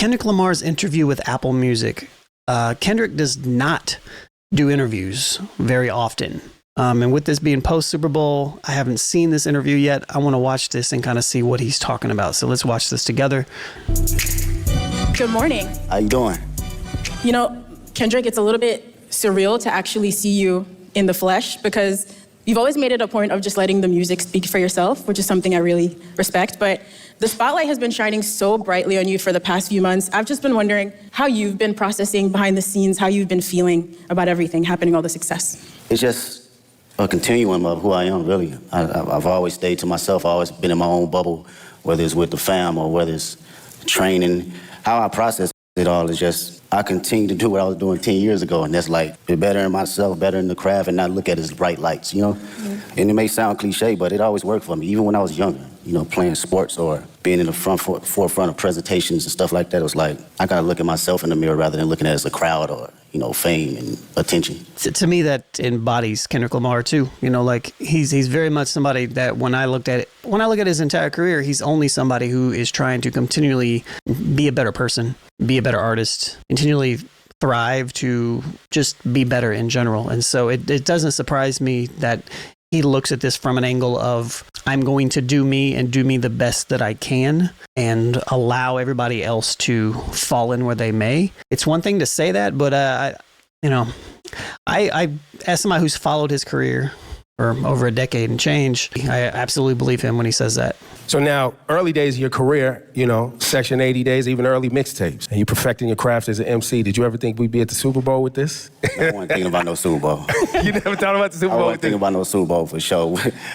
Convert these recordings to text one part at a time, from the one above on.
Kendrick Lamar's interview with Apple Music. Kendrick does not do interviews very often. And with this being post Super Bowl, I haven't seen this interview yet. I want to watch this and kind of see what he's talking about. So let's watch this together. Good morning. How you doing? You know, Kendrick, it's a little bit surreal to actually see you in the flesh because you've always made it a point of just letting the music speak for yourself, which is something I really respect. But the spotlight has been shining so brightly on you for the past few months. I've just been wondering how you've been processing behind the scenes, how you've been feeling about everything happening, all the success. It's just a continuum of who I am, really. I've always stayed to myself. I've always been in my own bubble, whether it's with the fam or whether it's training. How I process it all is just, I continue to do what I was doing 10 years ago, and that's like, be better in myself, better in the craft, and not look at it as bright lights, you know? Mm-hmm. And it may sound cliche, but it always worked for me, even when I was younger, you know, playing sports or being in the forefront of presentations and stuff like that. It was like, I gotta look at myself in the mirror rather than looking at it as a crowd or, you know, fame and attention. To me, that embodies Kendrick Lamar too. You know, like he's very much somebody that when I look at his entire career, he's only somebody who is trying to continually be a better person, be a better artist, continually thrive to just be better in general. And so it doesn't surprise me that he looks at this from an angle of, I'm going to do me and do me the best that I can and allow everybody else to fall in where they may. It's one thing to say that, but I as somebody who's followed his career for over a decade and change, I absolutely believe him when he says that. So now, early days of your career, you know, Section 80 days, even early mixtapes, and you perfecting your craft as an MC. Did you ever think we'd be at the Super Bowl with this? I wasn't thinking about no Super Bowl. You never thought about the Super Bowl? I wasn't thinking about no Super Bowl for sure.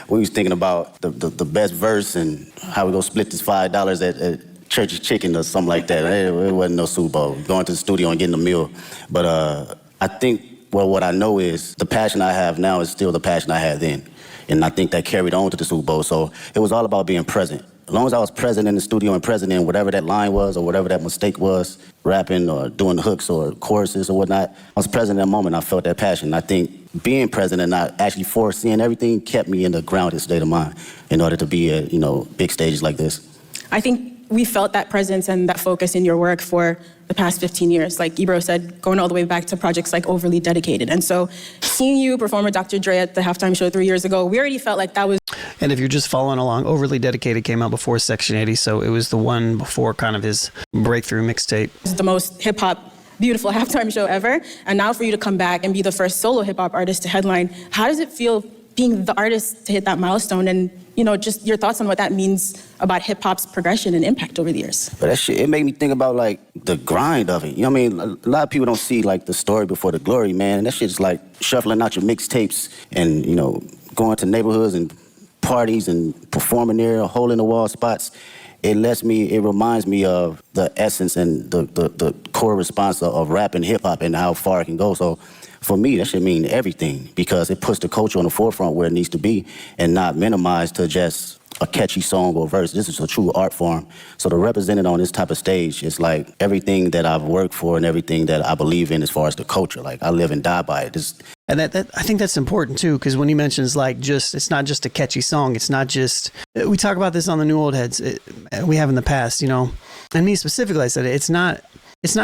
We was thinking about the best verse and how we gonna split this $5 at Church's Chicken or something like that. It wasn't no Super Bowl. Going to the studio and getting a meal. But I think, well, what I know is the passion I have now is still the passion I had then. And I think that carried on to the Super Bowl. So it was all about being present. As long as I was present in the studio and present in whatever that line was or whatever that mistake was, rapping or doing the hooks or choruses or whatnot, I was present in that moment. I felt that passion. I think being present and not actually foreseeing everything kept me in the grounded state of mind in order to be at, you know, big stages like this. I think we felt that presence and that focus in your work for the past 15 years. Like Ebro said, going all the way back to projects like Overly Dedicated. And so seeing you perform with Dr. Dre at the halftime show 3 years ago, we already felt like that was... And if you're just following along, Overly Dedicated came out before Section 80, so it was the one before kind of his breakthrough mixtape. It's the most hip-hop, beautiful halftime show ever. And now for you to come back and be the first solo hip-hop artist to headline, how does it feel being the artist to hit that milestone? And, you know, just your thoughts on what that means about hip-hop's progression and impact over the years. But that shit, it made me think about, like, the grind of it. You know what I mean? A lot of people don't see, like, the story before the glory, man. And that shit's like shuffling out your mixtapes and, you know, going to neighborhoods and parties and performing there, hole-in-the-wall spots. It reminds me of the essence and the core response of rap and hip-hop and how far it can go. So for me, that should mean everything because it puts the culture on the forefront where it needs to be and not minimized to just a catchy song or verse. This is a true art form. So to represent it on this type of stage is like everything that I've worked for and everything that I believe in as far as the culture. Like I live and die by it. And that I think that's important too, because when he mentions like it's not just a catchy song. It's not just, we talk about this on the New Old Heads. We have in the past, you know, and me specifically, I said it's not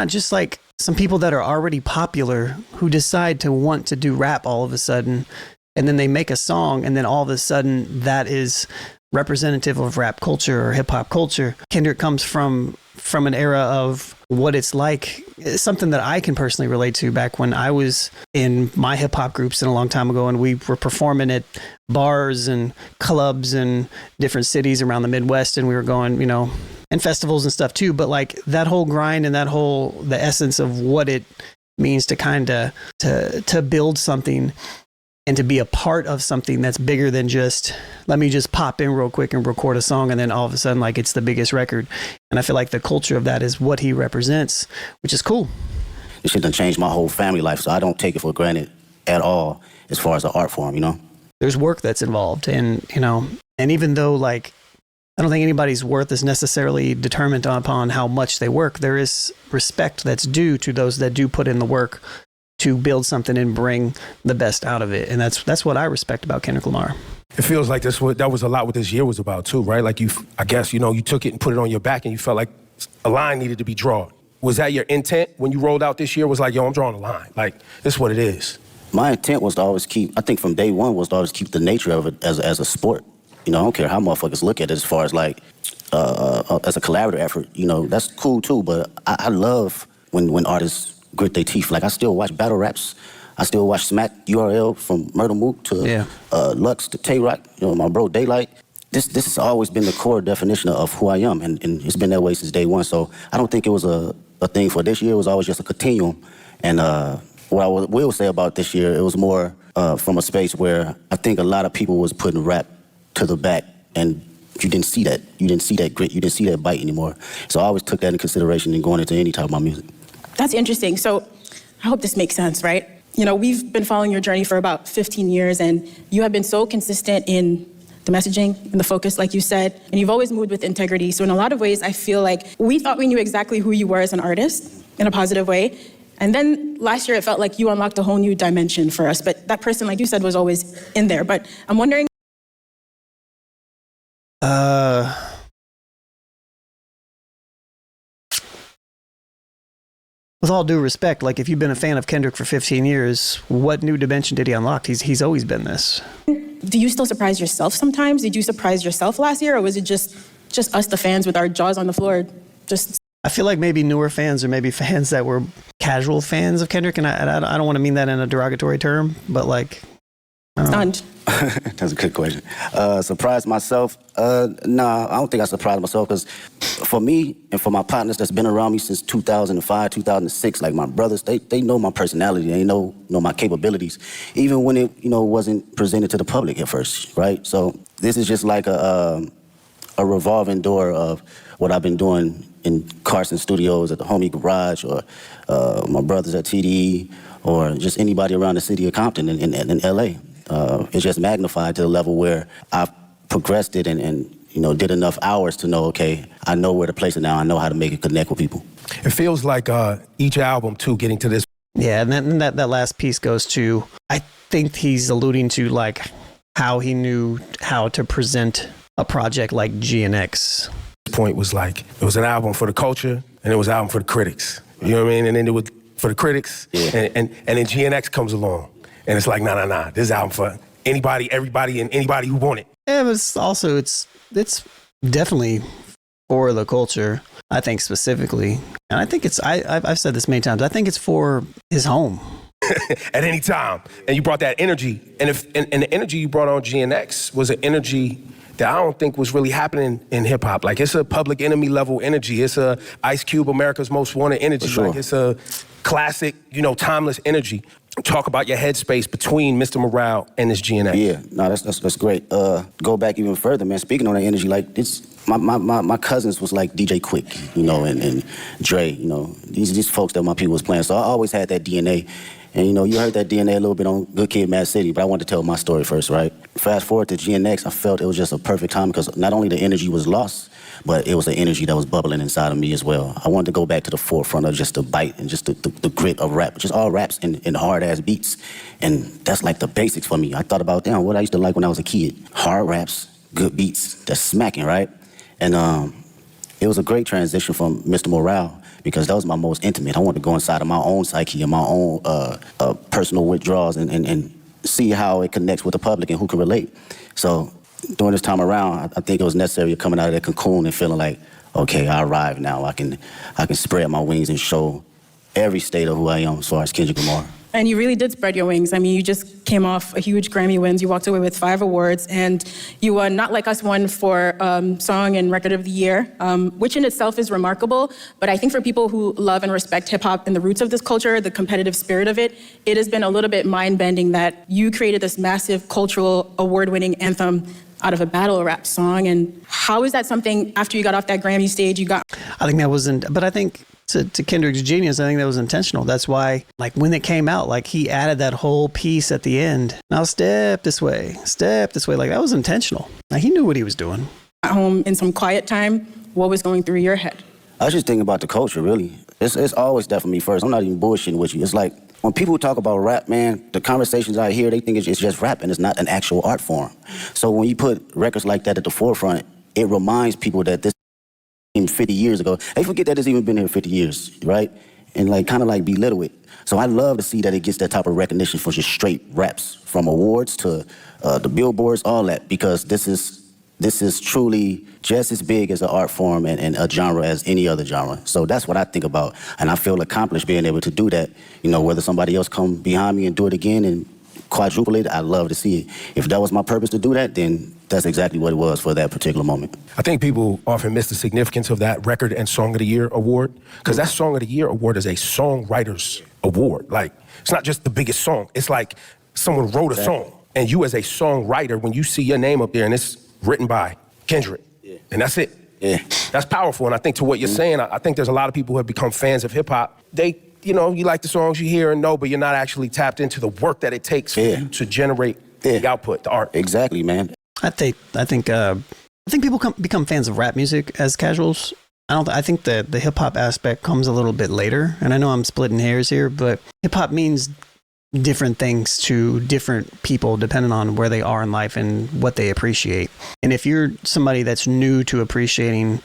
just like some people that are already popular who decide to want to do rap all of a sudden, and then they make a song, and then all of a sudden that is representative of rap culture or hip hop culture. Kendrick comes from an era of what it's like, something that I can personally relate to back when I was in my hip hop groups and a long time ago, and we were performing at bars and clubs in different cities around the Midwest, and we were going, you know, and festivals and stuff too. But like that whole grind and the essence of what it means to kind of to build something and to be a part of something that's bigger than just, let me just pop in real quick and record a song and then all of a sudden like it's the biggest record. And I feel like the culture of that is what he represents, which is cool. This shit done changed my whole family life, so I don't take it for granted at all as far as the art form, you know? There's work that's involved and, you know, and even though like, I don't think anybody's worth is necessarily determined upon how much they work, there is respect that's due to those that do put in the work to build something and bring the best out of it. And that's what I respect about Kendrick Lamar. It feels like that was a lot what this year was about too, right? Like I guess, you know, you took it and put it on your back and you felt like a line needed to be drawn. Was that your intent when you rolled out this year? Was like, yo, I'm drawing a line. Like, this is what it is. My intent was to always keep, I think from day one was to always keep the nature of it as a sport. You know, I don't care how motherfuckers look at it as far as like, as a collaborative effort, you know, that's cool too, but I love when artists grit their teeth. Like, I still watch battle raps. I still watch Smack URL from Murder Mook to Lux to 𝗕𝗥𝗪𝗡𝗚, you know, my bro Daylight. This has always been the core definition of who I am, and it's been that way since day one. So I don't think it was a thing for this year. It was always just a continuum. And what I will say about this year, it was more from a space where I think a lot of people was putting rap to the back, and you didn't see that. You didn't see that grit. You didn't see that bite anymore. So I always took that into consideration in going into any type of my music. That's interesting. So I hope this makes sense, right? You know, we've been following your journey for about 15 years, and you have been so consistent in the messaging and the focus, like you said, and you've always moved with integrity. So in a lot of ways, I feel like we thought we knew exactly who you were as an artist in a positive way. And then last year, it felt like you unlocked a whole new dimension for us. But that person, like you said, was always in there. But I'm wondering. With all due respect, like if you've been a fan of Kendrick for 15 years, what new dimension did he unlock? He's always been this. Do you still surprise yourself sometimes? Did you surprise yourself last year, or was it just us, the fans, with our jaws on the floor? I feel like maybe newer fans, or maybe fans that were casual fans of Kendrick, and I don't want to mean that in a derogatory term, but like, Stunned. That's a good question. Surprised myself? Nah, I don't think I surprised myself, because for me and for my partners that's been around me since 2005, 2006, like my brothers, they know my personality, they know my capabilities, even when it, you know, wasn't presented to the public at first, right? So this is just like a revolving door of what I've been doing in Carson Studios, at the homie garage, or my brothers at TDE, or just anybody around the city of Compton in LA. It's just magnified to the level where I've progressed it and you know, did enough hours to know, okay, I know where to place it now. I know how to make it connect with people. It feels like each album, too, getting to this. Yeah, and that last piece goes to, I think he's alluding to like how he knew how to present a project like GNX. Point was like, it was an album for the culture, and it was an album for the critics. You know what I mean? And then it was for the critics, and then GNX comes along. And it's like, nah. This album for anybody, everybody, and anybody who want it. Yeah, but also it's definitely for the culture, I think specifically. And I think I've said this many times, I think it's for his home. At any time. And you brought that energy. And the energy you brought on GNX was an energy that I don't think was really happening in hip hop. Like, it's a Public Enemy level energy. It's a Ice Cube, America's Most Wanted energy. Sure. Like, it's a classic, you know, timeless energy. Talk about your headspace between Mr. Morale and this GNX. Yeah, no, that's great. Go back even further, man. Speaking on that energy, like this, my cousins was like DJ Quick, you know, and Dre, you know, these folks that my people was playing. So I always had that DNA. And you know, you heard that DNA a little bit on Good Kid, Mad City, but I wanted to tell my story first, right? Fast forward to GNX, I felt it was just a perfect time because not only the energy was lost, but it was the energy that was bubbling inside of me as well. I wanted to go back to the forefront of just the bite and just the grit of rap, just all raps and hard-ass beats. And that's like the basics for me. I thought about, damn, what I used to like when I was a kid. Hard raps, good beats, that's smacking, right? And it was a great transition from Mr. Morale, because that was my most intimate. I wanted to go inside of my own psyche and my own personal withdrawals and see how it connects with the public and who can relate. So during this time around, I think it was necessary coming out of that cocoon and feeling like, okay, I arrived now. I can spread my wings and show every state of who I am as far as Kendrick Lamar. And you really did spread your wings. I mean, you just came off a huge Grammy wins. You walked away with 5 awards, and you won Not Like Us won for Song and Record of the Year, which in itself is remarkable. But I think for people who love and respect hip hop and the roots of this culture, the competitive spirit of it, it has been a little bit mind-bending that you created this massive cultural award-winning anthem out of a battle rap song. And how is that something, after you got off that Grammy stage, you got? I think that wasn't, but I think to Kendrick's genius, I think that was intentional. That's why, like, when it came out, like, he added that whole piece at the end. Now step this way. Like, that was intentional. Like, he knew what he was doing. At home in some quiet time, what was going through your head? I was just thinking about the culture, really. It's always that for me first. I'm not even bullshitting with you. It's like, when people talk about rap, man, the conversations I hear, they think it's just rap and it's not an actual art form. So when you put records like that at the forefront, it reminds people that this 50 years ago. They forget that it's even been here 50 years, right? And like kind of like belittle it. So I love to see that it gets that type of recognition for just straight raps, from awards to the billboards, all that, because this is truly just as big as an art form and a genre as any other genre. So that's what I think about, and I feel accomplished being able to do that. You know, whether somebody else come behind me and do it again and quadruple it, I love to see it. If that was my purpose to do that, then that's exactly what it was for that particular moment. I think people often miss the significance of that Record and Song of the Year award, because that Song of the Year award is a songwriter's award. Like, it's not just the biggest song. It's like someone wrote a song, and you as a songwriter, when you see your name up there and it's written by Kendrick, and that's it. Yeah. That's powerful, and I think to what you're saying, I think there's a lot of people who have become fans of hip-hop. They, you know, you like the songs you hear and know, but you're not actually tapped into the work that it takes for you to generate the output, the art. Exactly, man. I think people become fans of rap music as casuals. I think the hip hop aspect comes a little bit later, and I know I'm splitting hairs here, but hip hop means different things to different people depending on where they are in life and what they appreciate. And if you're somebody that's new to appreciating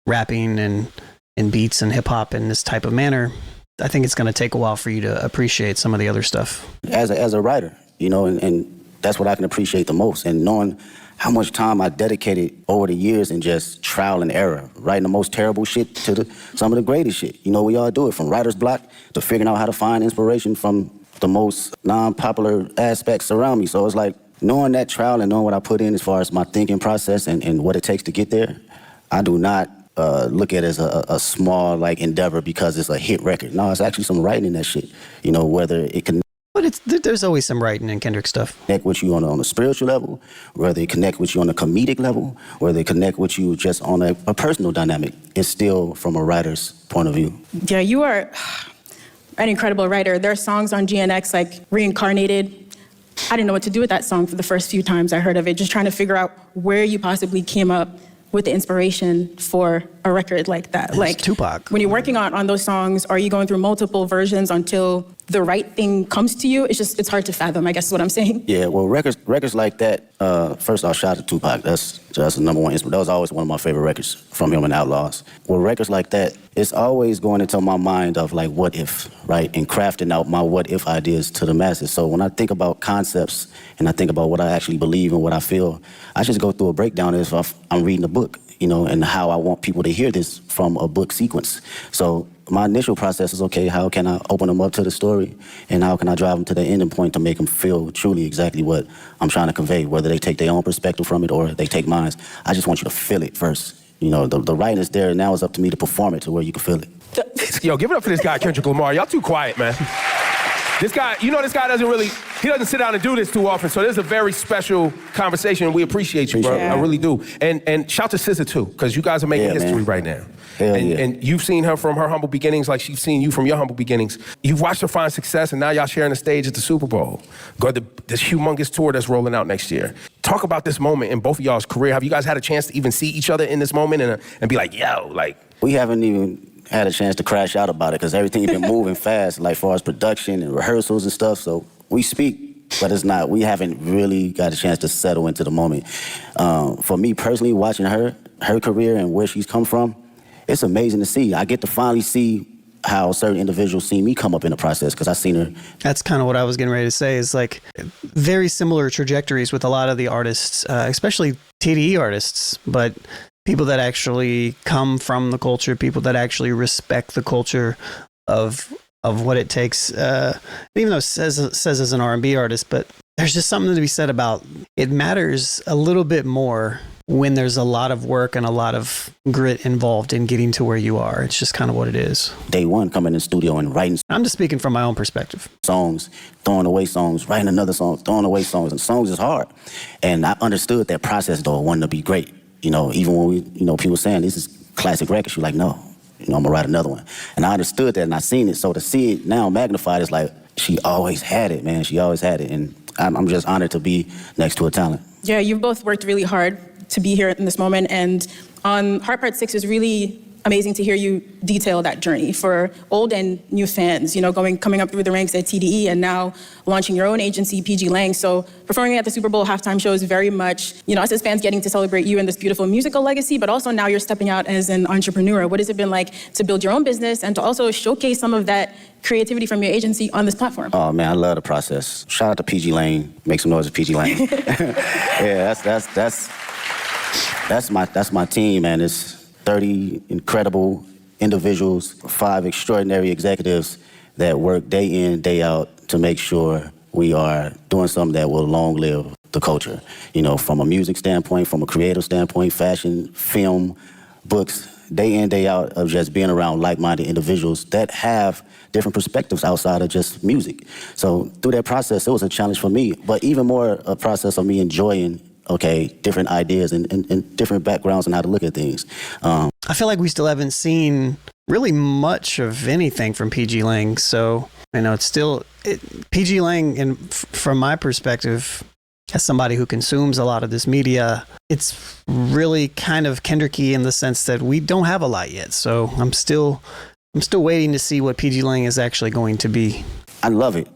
rapping and beats and hip hop in this type of manner, I think it's going to take a while for you to appreciate some of the other stuff. As a writer, you know, and that's what I can appreciate the most. And knowing how much time I dedicated over the years in just trial and error, writing the most terrible shit to some of the greatest shit. You know, we all do it, from writer's block to figuring out how to find inspiration from the most non-popular aspects around me. So it's like knowing that trial and knowing what I put in as far as my thinking process and what it takes to get there, I do not look at it as a small like endeavor because it's a hit record. No, it's actually some writing in that shit. You know, whether it can. But there's always some writing in Kendrick stuff. Connect with you on a spiritual level, whether it connect with you on a comedic level, whether it connect with you just on a personal dynamic. It's still from a writer's point of view. Yeah, you are an incredible writer. There are songs on GNX like Reincarnated. I didn't know what to do with that song for the first few times I heard of it, just trying to figure out where you possibly came up with the inspiration for a record like that. It's like Tupac. When you're working on those songs, are you going through multiple versions until the right thing comes to you? It's hard to fathom, I guess is what I'm saying. Yeah, well, records like that, first I'll shout out to Tupac. That's the number one inspiration. That was always one of my favorite records from him and Outlaws. Well, records like that, it's always going into my mind of like, what if, right? And crafting out my what if ideas to the masses. So when I think about concepts and I think about what I actually believe and what I feel, I just go through a breakdown as if I'm reading a book, you know, and how I want people to hear this from a book sequence. So my initial process is, okay, how can I open them up to the story, and how can I drive them to the ending point to make them feel truly exactly what I'm trying to convey, whether they take their own perspective from it or they take mine. I just want you to feel it first. You know, the writing is there, and now it's up to me to perform it to where you can feel it. Yo, give it up for this guy, Kendrick Lamar. Y'all too quiet, man. This guy, you know, this guy he doesn't sit down and do this too often, so this is a very special conversation, and we appreciate you, bro. Yeah. I really do. And shout to SZA, too, because you guys are making history right now. Hell yeah. And you've seen her from her humble beginnings like she's seen you from your humble beginnings. You've watched her find success, and now y'all sharing the stage at the Super Bowl. Got this humongous tour that's rolling out next year. Talk about this moment in both of y'all's career. Have you guys had a chance to even see each other in this moment and be like, yo, like... We haven't even had a chance to crash out about it because everything's been moving fast, like far as production and rehearsals and stuff. So we speak, but we haven't really got a chance to settle into the moment. For me personally, watching her career and where she's come from, it's amazing to see. I get to finally see how certain individuals see me come up in the process because I've seen her. That's kind of what I was getting ready to say, is like very similar trajectories with a lot of the artists, especially TDE artists, but people that actually come from the culture, people that actually respect the culture of what it takes. Even though says as an R&B artist, but there's just something to be said about it matters a little bit more when there's a lot of work and a lot of grit involved in getting to where you are. It's just kind of what it is. Day one, coming in the studio and writing I'm just speaking from my own perspective. songs, throwing away songs, writing another song, throwing away songs, and songs is hard. And I understood that process, though, wanting to be great. You know, even when people saying this is classic records, you're like, no, I'm gonna write another one. And I understood that and I seen it. So to see it now magnified is like, she always had it, man. She always had it. And I'm just honored to be next to a talent. Yeah, you've both worked really hard to be here in this moment, and on Heart Part 6 is really amazing to hear you detail that journey for old and new fans, you know, coming up through the ranks at TDE and now launching your own agency, 𝗕𝗥𝗓𝗡. So performing at the Super Bowl halftime show is very much, you know, us as fans getting to celebrate you and this beautiful musical legacy, but also now you're stepping out as an entrepreneur. What has it been like to build your own business and to also showcase some of that creativity from your agency on this platform? Oh man, I love the process. Shout out to 𝗕𝗥𝗓𝗡. Make some noise with 𝗕𝗥𝗓𝗡. Yeah, that's my team, man. It's 30 incredible individuals, 5 extraordinary executives that work day in, day out to make sure we are doing something that will long live the culture. You know, from a music standpoint, from a creative standpoint, fashion, film, books, day in, day out of just being around like-minded individuals that have different perspectives outside of just music. So through that process, it was a challenge for me, but even more a process of me enjoying different ideas and different backgrounds on how to look at things. I feel like we still haven't seen really much of anything from 𝗕𝗥𝗓𝗡. So, you know, it's still, 𝗕𝗥𝗓𝗡, and from my perspective, as somebody who consumes a lot of this media, it's really kind of Kendricky in the sense that we don't have a lot yet. So I'm still waiting to see what 𝗕𝗥𝗓𝗡 is actually going to be. I love it.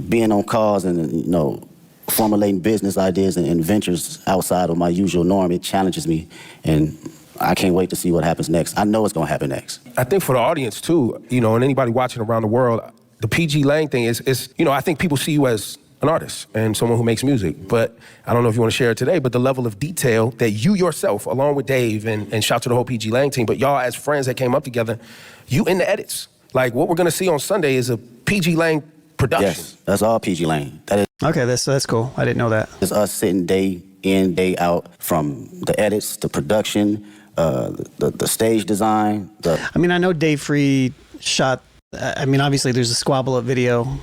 Being on calls and, you know, formulating business ideas and ventures outside of my usual norm, it challenges me, and I can't wait to see what happens next. I know it's gonna happen next. I think for the audience too, you know, and anybody watching around the world, the 𝗕𝗥𝗓𝗡 thing is, you know, I think people see you as an artist and someone who makes music, but I don't know if you want to share it today, but the level of detail that you yourself, along with Dave, and shout to the whole 𝗕𝗥𝗓𝗡 team, but y'all as friends that came up together, you in the edits. Like what we're gonna see on Sunday is a 𝗕𝗥𝗓𝗡 production. Yes, that's all 𝗕𝗥𝗓𝗡. That is. Okay, that's cool. I didn't know that. It's us sitting day in, day out, from the edits, the production, the stage design. I mean, I know Dave Free shot, I mean, obviously there's a Squabble Up video,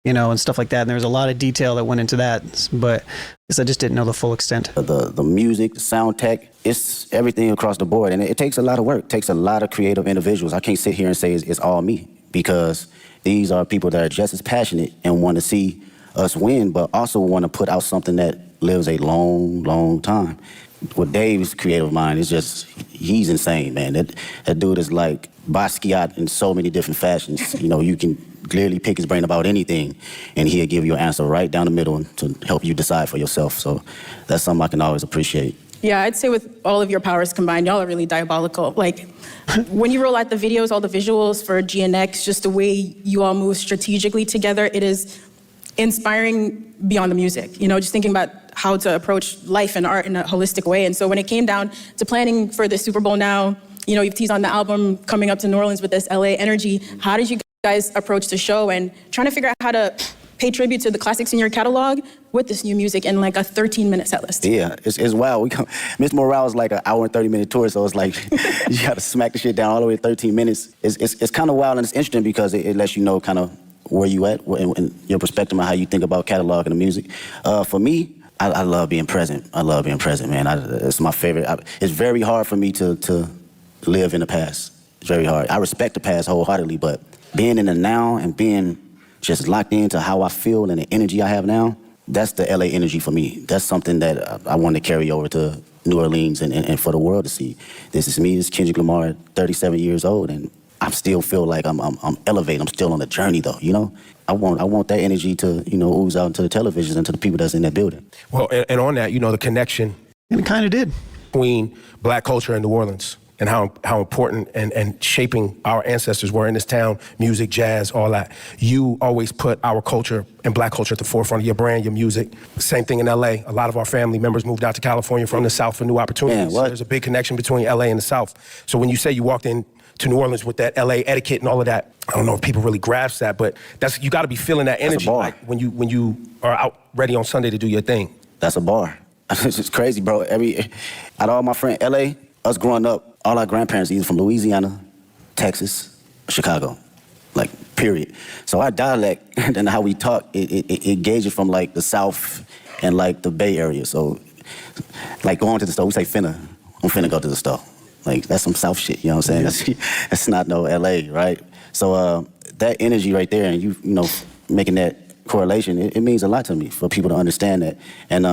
you know, and stuff like that, and there's a lot of detail that went into that, but I just didn't know the full extent. The music, the sound tech, it's everything across the board, and it takes a lot of work. It takes a lot of creative individuals. I can't sit here and say it's all me, because these are people that are just as passionate and want to see us win, but also want to put out something that lives a long, long time. With Dave's creative mind, it's just, he's insane, man. That dude is like Basquiat in so many different fashions. You know, you can clearly pick his brain about anything, and he'll give you an answer right down the middle to help you decide for yourself. So that's something I can always appreciate. Yeah, I'd say with all of your powers combined, y'all are really diabolical. Like, when you roll out the videos, all the visuals for GNX, just the way you all move strategically together, it is inspiring beyond the music. You know, just thinking about how to approach life and art in a holistic way. And so when it came down to planning for the Super Bowl now, you know, you've teased on the album coming up to New Orleans with this LA energy. How did you guys approach the show and trying to figure out how to pay tribute to the classics in your catalog with this new music in like a 13-minute set list? Yeah, it's wild. Miss Morale is like an hour and 30-minute tour, so it's like you got to smack the shit down all the way to 13 minutes. It's kind of wild and it's interesting because it lets you know kind of where you at and your perspective on how you think about catalog and the music. For me, I love being present. I love being present, man. It's my favorite. It's very hard for me to live in the past. It's very hard. I respect the past wholeheartedly, but being in the now and being just locked into how I feel and the energy I have now, that's the LA energy for me. That's something that I want to carry over to New Orleans and for the world to see. This is me, this is Kendrick Lamar, 37 years old, and I still feel like I'm elevating. I'm still on the journey, though, you know? I want that energy to, you know, ooze out into the televisions and to the people that's in that building. Well, and on that, you know, the connection. And it kind of did. Between black culture and New Orleans and how important and shaping our ancestors were in this town, music, jazz, all that. You always put our culture and black culture at the forefront of your brand, your music. Same thing in LA. A lot of our family members moved out to California from the South for new opportunities. Man, There's a big connection between LA and the South. So when you say you walked in to New Orleans with that LA etiquette and all of that, I don't know if people really grasp that, but you got to be feeling that energy like when you are out ready on Sunday to do your thing. That's a bar. It's just crazy, bro. Out of all my friends, LA, us growing up, all our grandparents either from Louisiana, Texas, Chicago, like, period. So our dialect and how we talk, it gauges from like the South and like the Bay Area. So like going to the store, we say finna. I'm finna go to the store. Like, that's some South shit, you know what I'm saying? That's not no LA, right? So that energy right there and you know, making that correlation, it means a lot to me for people to understand that. And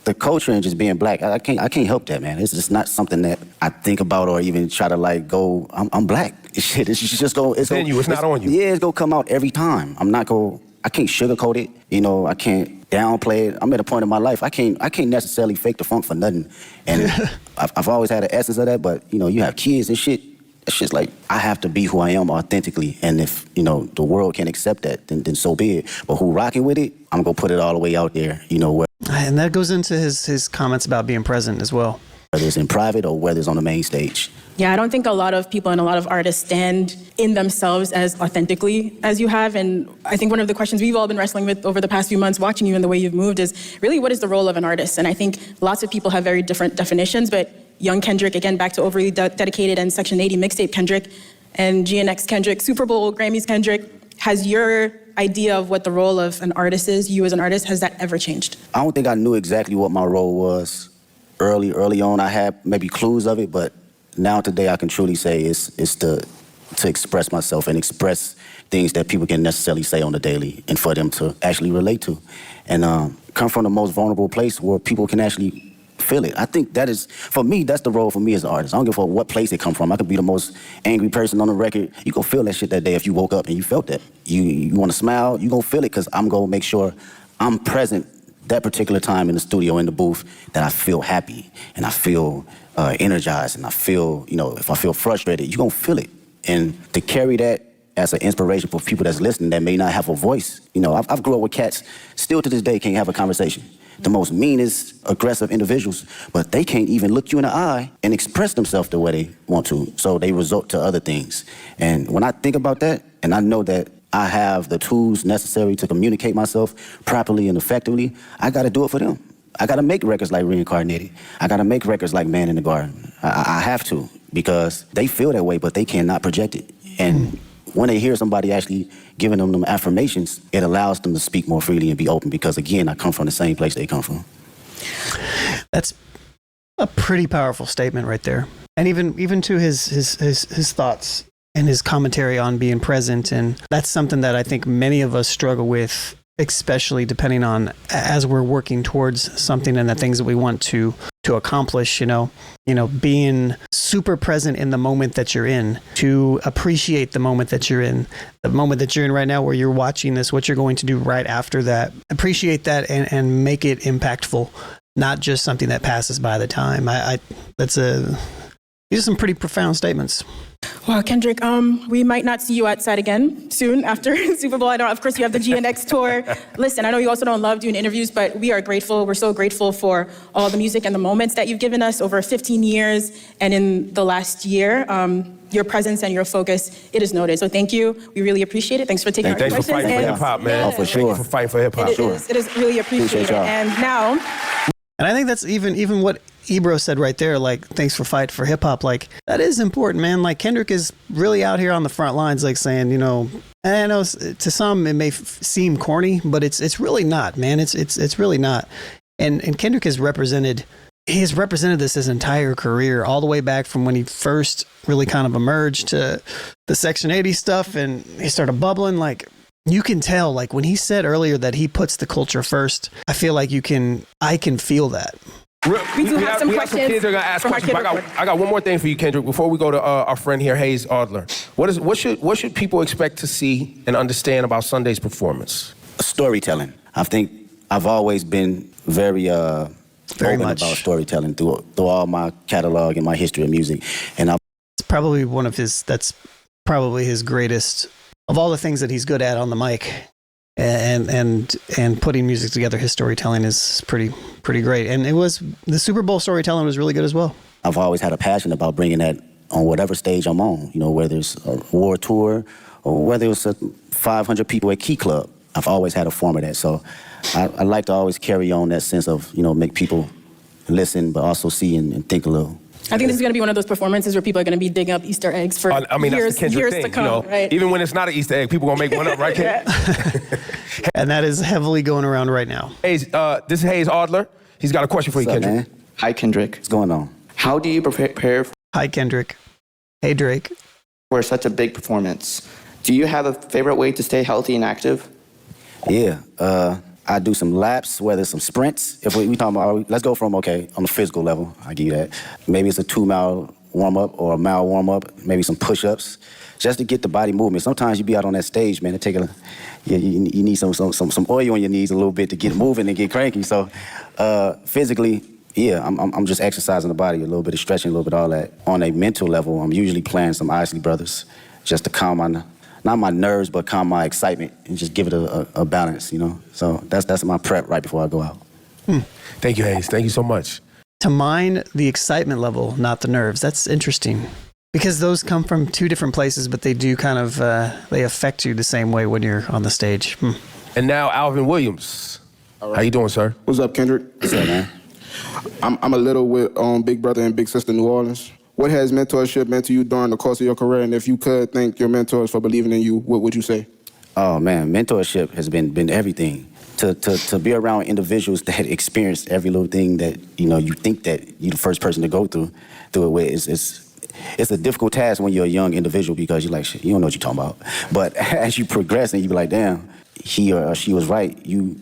the culture and just being black, I can't help that, man. It's just not something that I think about or even try to like go, I'm black. Shit, it's just go. It's not on you. Yeah, it's gonna come out every time. I can't sugarcoat it. You know, I can't downplay it. I'm at a point in my life, I can't necessarily fake the funk for nothing. And I've always had an essence of that, but you know, you have kids and shit. It's just like, I have to be who I am authentically. And if, you know, the world can't accept that, then so be it. But who rocking with it, I'm gonna put it all the way out there, you know, And that goes into his comments about being present as well. Whether it's in private or whether it's on the main stage. Yeah, I don't think a lot of people and a lot of artists stand in themselves as authentically as you have. And I think one of the questions we've all been wrestling with over the past few months watching you and the way you've moved is really, what is the role of an artist? And I think lots of people have very different definitions, but young Kendrick, again, back to Overly Dedicated and Section 80 mixtape Kendrick, and GNX Kendrick, Super Bowl, Grammys Kendrick, has your idea of what the role of an artist is, you as an artist, has that ever changed? I don't think I knew exactly what my role was early on. I had maybe clues of it, but now today I can truly say it's to express myself and express things that people can necessarily say on the daily and for them to actually relate to. And come from the most vulnerable place where people can actually feel it. I think that is, for me, that's the role for me as an artist. I don't give a fuck what place it come from. I could be the most angry person on the record. You gonna feel that shit that day if you woke up and you felt that. You wanna smile, you gonna feel it, because I'm gonna make sure I'm present that particular time in the studio, in the booth, that I feel happy and I feel energized and I feel, you know, if I feel frustrated, you gonna feel it. And to carry that as an inspiration for people that's listening that may not have a voice. You know, I've grew up with cats, still to this day can't have a conversation. The most meanest, aggressive individuals, but they can't even look you in the eye and express themselves the way they want to, so they resort to other things. And when I think about that, and I know that I have the tools necessary to communicate myself properly and effectively, I gotta do it for them. I gotta make records like Reincarnated. I gotta make records like Man in the Garden. I have to, because they feel that way, but they cannot project it. And when they hear somebody actually giving them affirmations, it allows them to speak more freely and be open, because again, I come from the same place they come from. That's a pretty powerful statement right there. And even to his thoughts and his commentary on being present, and that's something that I think many of us struggle with, especially depending on as we're working towards something and the things that we want to accomplish, you know, being super present in the moment that you're in, to appreciate the moment that you're in, the moment that you're in right now where you're watching this, what you're going to do right after that. Appreciate that and make it impactful, not just something that passes by the time. These are some pretty profound statements. Well, Kendrick, we might not see you outside again soon after Super Bowl. I know, of course, you have the GNX tour. Listen, I know you also don't love doing interviews, but we are grateful. We're so grateful for all the music and the moments that you've given us over 15 years. And in the last year, your presence and your focus, it is noted. So thank you. We really appreciate it. Thanks for taking our questions. Thanks for fighting for hip-hop, man. Oh, for sure. Thank you for fighting for hip-hop. It is really appreciated. And now... And I think that's even what Ebro said right there, like, thanks for fighting for hip hop. Like, that is important, man. Like, Kendrick is really out here on the front lines, like saying, you know, and I know to some it may seem corny, but it's really not, man. It's really not. And Kendrick has represented this his entire career, all the way back from when he first really kind of emerged to the Section 80 stuff, and he started bubbling. Like, you can tell, like, when he said earlier that he puts the culture first, I feel like I can feel that. We do have some questions. Some kids are gonna ask questions. I got one more thing for you, Kendrick, before we go to our friend here, 𝗕𝗥𝗪𝗡. What should people expect to see and understand about Sunday's performance? Storytelling. I think I've always been very open about storytelling through all my catalog and my history of music. And it's probably that's probably his greatest of all the things that he's good at on the mic, and putting music together. His storytelling is pretty great, and the Super Bowl storytelling was really good as well. I've always had a passion about bringing that on whatever stage I'm on, you know, whether it's a war tour or whether it's a 500 people at Key Club. I've always had a form of that, so I like to always carry on that sense of, you know, make people listen but also see and think a little. I think this is going to be one of those performances where people are going to be digging up Easter eggs for I mean, years, that's the Kendrick years thing, to come. you know, right? Even when it's not an Easter egg, people gonna make one up, right, Ken? And that is heavily going around right now. This is 𝗕𝗥𝗪𝗡. He's got a question for you, What's up, Kendrick. man? Hi, Kendrick. What's going on? How do you prepare Hi, Kendrick. Hey, Drake. for such a big performance? Do you have a favorite way to stay healthy and active? Yeah, I do some laps, whether it's some sprints. If we talking about, let's go from, okay, on the physical level, I give you that. Maybe it's a 2-mile warm-up or a mile warm-up, maybe some push-ups, just to get the body movement. Sometimes you be out on that stage, man, you need some oil on your knees a little bit to get moving and get cranky. So physically, yeah, I'm just exercising the body, a little bit of stretching, a little bit of all that. On a mental level, I'm usually playing some Isley Brothers just to calm not my nerves, but calm my excitement and just give it a balance, you know? So that's my prep right before I go out. Thank you, Hayes. Thank you so much. To mine the excitement level, not the nerves. That's interesting. Because those come from two different places, but they do kind of, they affect you the same way when you're on the stage. And now Alvin Williams. How you doing, sir? What's up, Kendrick? What's up, man? I'm a little with Big Brother and Big Sister New Orleans. What has mentorship meant to you during the course of your career? And if you could thank your mentors for believing in you, what would you say? Oh, man, mentorship has been everything. To be around individuals that had experienced every little thing that, you know, you think that you're the first person to go through it with, it's a difficult task when you're a young individual because you're like, shit, you don't know what you're talking about. But as you progress and you be like, damn, he or she was right, you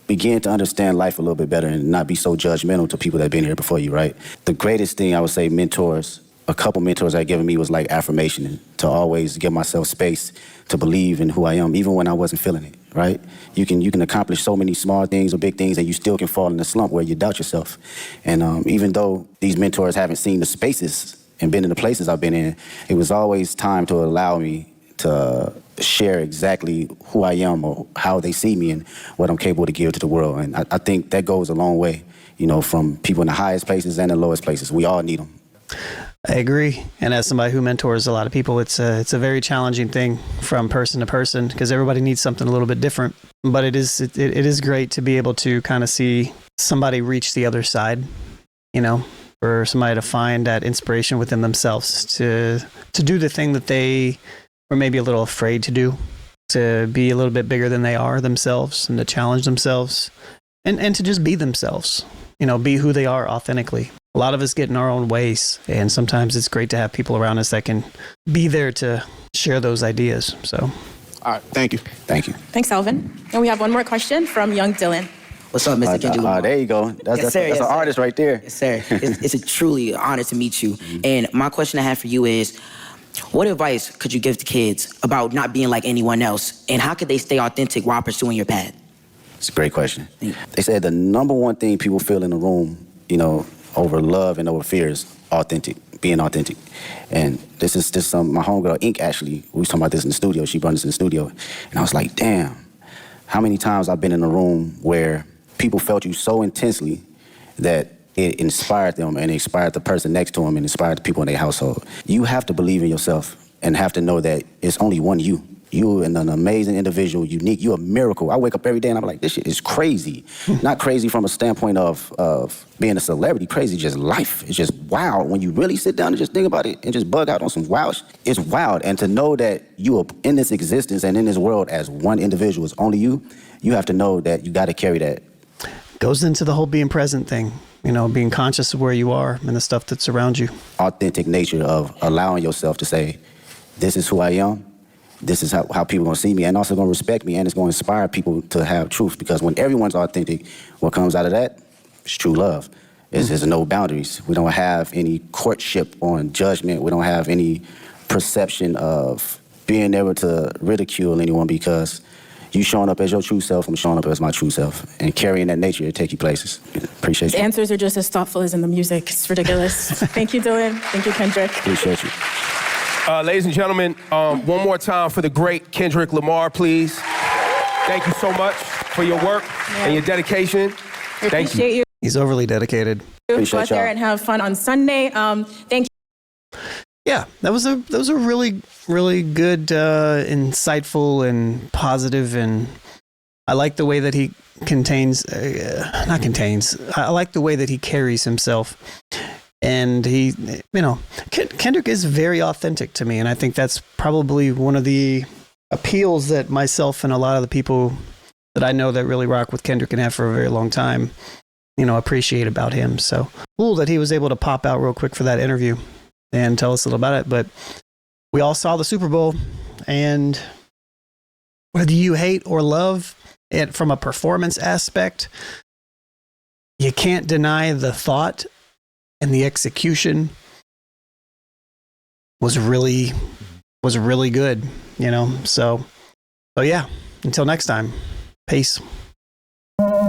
begin to understand life a little bit better and not be so judgmental to people that have been here before you, right? The greatest thing I would say a couple mentors that given me was like affirmation, to always give myself space to believe in who I am, even when I wasn't feeling it, right? You can accomplish so many small things or big things and you still can fall in a slump where you doubt yourself. And even though these mentors haven't seen the spaces and been in the places I've been in, it was always time to allow me to share exactly who I am or how they see me and what I'm capable to give to the world. And I think that goes a long way, you know, from people in the highest places and the lowest places. We all need them. I agree. And as somebody who mentors a lot of people, it's a very challenging thing from person to person because everybody needs something a little bit different. But it is great to be able to kind of see somebody reach the other side, you know, for somebody to find that inspiration within themselves to do the thing that they were maybe a little afraid to do, to be a little bit bigger than they are themselves and to challenge themselves and to just be themselves, you know, be who they are authentically. A lot of us get in our own ways, and sometimes it's great to have people around us that can be there to share those ideas. So, All right, thank you. Thank you. Thanks, Alvin. And we have one more question from young Dylan. What's up, Mr. Kendrick Lamar? There you go. That's an artist right there. Yes, sir. It's a truly honor to meet you. And my question I have for you is, what advice could you give to kids about not being like anyone else? And how could they stay authentic while pursuing your path? It's a great question. They said the number one thing people feel in the room, you know, over love and over fear is being authentic. And this is my homegirl, Ink, actually, we was talking about this in the studio. She brought us in the studio. And I was like, damn, how many times I've been in a room where people felt you so intensely that it inspired them and inspired the person next to them and inspired the people in their household. You have to believe in yourself and have to know that it's only one you. You're an amazing individual, unique. You're a miracle. I wake up every day and I'm like, this shit is crazy. Not crazy from a standpoint of being a celebrity, crazy just life. It's just wild. When you really sit down and just think about it and just bug out on some wild shit, it's wild. And to know that you are in this existence and in this world as one individual, it's only you, you have to know that you got to carry that. Goes into the whole being present thing, you know, being conscious of where you are and the stuff that's around you. Authentic nature of allowing yourself to say, this is who I am. This is how people are going to see me and also going to respect me, and it's going to inspire people to have truth, because when everyone's authentic, what comes out of that is true love. There's no boundaries. We don't have any courtship on judgment. We don't have any perception of being able to ridicule anyone because you showing up as your true self, I'm showing up as my true self, and carrying that nature to take you places. Appreciate you. The answers are just as thoughtful as in the music. It's ridiculous. Thank you, Dylan. Thank you, Kendrick. Appreciate you. Ladies and gentlemen, one more time for the great Kendrick Lamar, please. Thank you so much for your work and your dedication. Thank Appreciate you. He's overly dedicated. Go out there and have fun on Sunday. Thank you. Yeah, that was a really, really good, insightful and positive, and I like the way that he I like the way that he carries himself. And he, you know, Kendrick is very authentic to me. And I think that's probably one of the appeals that myself and a lot of the people that I know that really rock with Kendrick and have for a very long time, you know, appreciate about him. So cool that he was able to pop out real quick for that interview and tell us a little about it. But we all saw the Super Bowl, and whether you hate or love it from a performance aspect, you can't deny the thought and the execution was really good, you know? So yeah, until next time, peace.